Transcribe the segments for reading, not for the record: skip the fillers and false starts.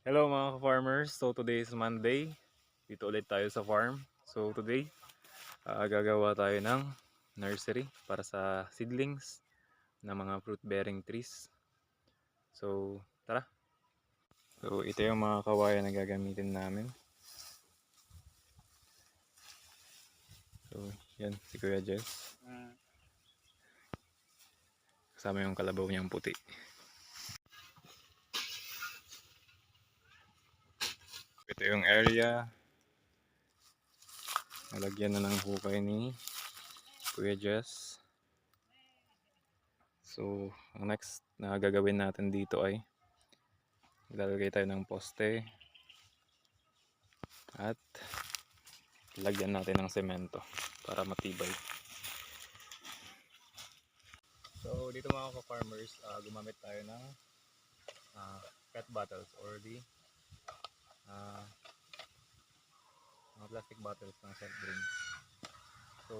Hello mga farmers. So today is Monday. Dito ulit tayo sa farm. So today, gagawa tayo ng nursery para sa seedlings ng mga fruit bearing trees. So tara. So ito yung mga kawayan na gagamitin namin. So yan si Kuya Jess. Kasama yung kalabaw niyang puti. Ito yung area. Nalagyan na ng hukay ni Kuya Jess. So ang next na gagawin natin dito ay lalagay tayo ng poste at lagyan natin ng semento para matibay. So dito mga ka-farmers, gumamit tayo ng PET bottles or the mga plastic bottles ng soft drinks. So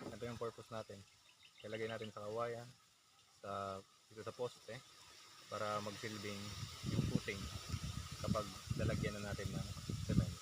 ito yung purpose natin. Ilagay natin sa kawayan, dito sa poste para magsilbing yung footing kapag lalagyan na natin ng semento.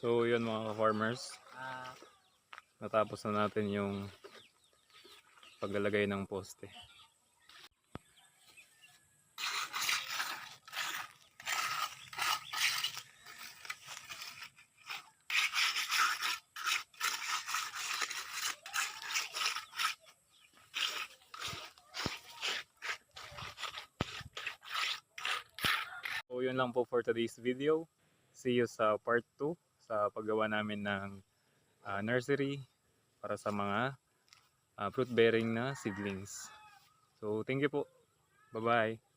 So yun mga ka-farmers, natapos na natin yung paglalagay ng poste. So yun lang po for today's video. See you sa part 2 sa paggawa namin ng nursery para sa mga fruit bearing na seedlings. So thank you po. Bye bye.